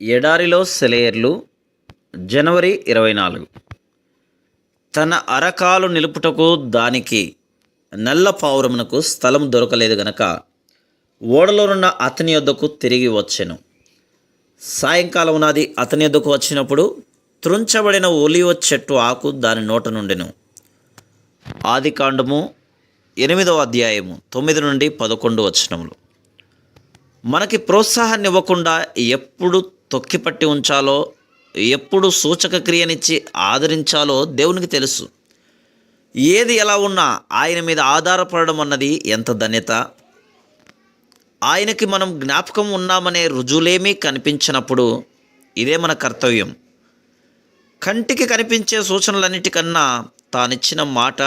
ఎడారిలో సెలయేర్లు జనవరి 24. తన అరకాలు నిలుపుటకు దానికి నల్ల పావురమునకు స్థలం దొరకలేదు గనక ఓడలోనున్న అతని యొద్దకు తిరిగి వచ్చెను. సాయంకాలం అది అతని యొద్దకు వచ్చినప్పుడు త్రుంచబడిన ఒలీవ చెట్టు ఆకు దాని నోట నుండెను. ఆదికాండము 8వ అధ్యాయము 9 నుండి 11 వచనములు. మనకి ప్రోత్సాహాన్ని ఇవ్వకుండా ఎప్పుడు తొక్కిపట్టి ఉంచాలో, ఎప్పుడు సూచక క్రియనిచ్చి ఆదరించాలో దేవునికి తెలుసు. ఏది ఎలా ఉన్నా ఆయన మీద ఆధారపడడం అన్నది ఎంత ధన్యత. ఆయనకి మనం జ్ఞాపకం ఉన్నామనే రుజువులేమీ కనిపించినప్పుడు ఇదే మన కర్తవ్యం. కంటికి కనిపించే సూచనలన్నిటికన్నా తానిచ్చిన మాట,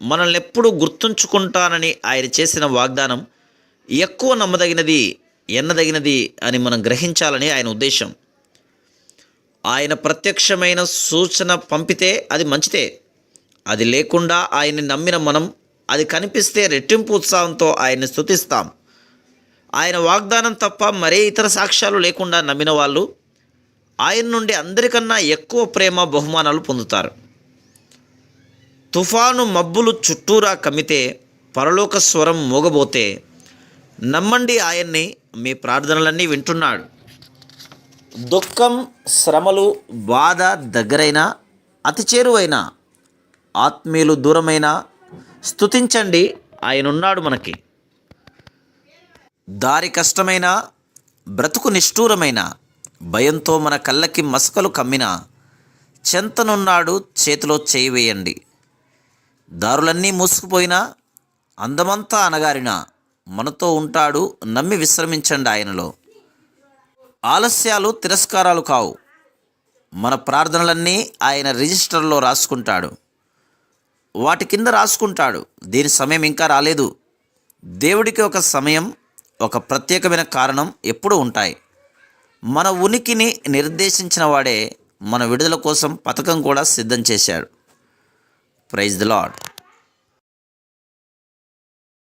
మనల్ని ఎప్పుడు గుర్తుంచుకుంటానని ఆయన చేసిన వాగ్దానం ఎక్కువ నమ్మదగినది, ఎన్నదగినది అని మనం గ్రహించాలని ఆయన ఉద్దేశం. ఆయన ప్రత్యక్షమైన సూచన పంపితే అది మంచిదే. అది లేకుండా ఆయన్ని నమ్మిన మనం, అది కనిపిస్తే రెట్టింపు ఉత్సాహంతో ఆయన్ని స్తుతిస్తాం. ఆయన వాగ్దానం తప్ప మరే ఇతర సాక్ష్యాలు లేకుండా నమ్మిన వాళ్ళు ఆయన నుండి అందరికన్నా ఎక్కువ ప్రేమ, బహుమానాలు పొందుతారు. తుఫాను మబ్బులు చుట్టూరా కమ్మితే, పరలోక స్వరం మోగబోతే నమ్మండి, ఆయన్ని మీ ప్రార్థనలన్నీ వింటున్నాడు. దుఃఖం, శ్రమలు, బాధ దగ్గరైనా, అతి చేరువైన, ఆత్మీయులు దూరమైన స్తుతించండి, ఆయనున్నాడు మనకి. దారి కష్టమైన, బ్రతుకు నిష్ఠూరమైన, భయంతో మన కళ్ళకి మసకలు కమ్మిన, చెంతనున్నాడు, చేతిలో చేయి వేయండి. దారులన్నీ మూసుకుపోయినా, అందమంతా అనగారిన మనతో ఉంటాడు, నమ్మి విశ్రమించండి ఆయనలో. ఆలస్యాలు తిరస్కారాలు కావు. మన ప్రార్థనలన్నీ ఆయన రిజిస్టర్లో రాసుకుంటాడు. వాటి కింద రాసుకుంటాడు, దీని సమయం ఇంకా రాలేదు. దేవుడికి ఒక సమయం, ఒక ప్రత్యేకమైన కారణం ఎప్పుడూ ఉంటాయి. మన ఉనికిని నిర్దేశించిన వాడే మన విడుదల కోసం పథకం కూడా సిద్ధం చేశాడు. Praise the lord.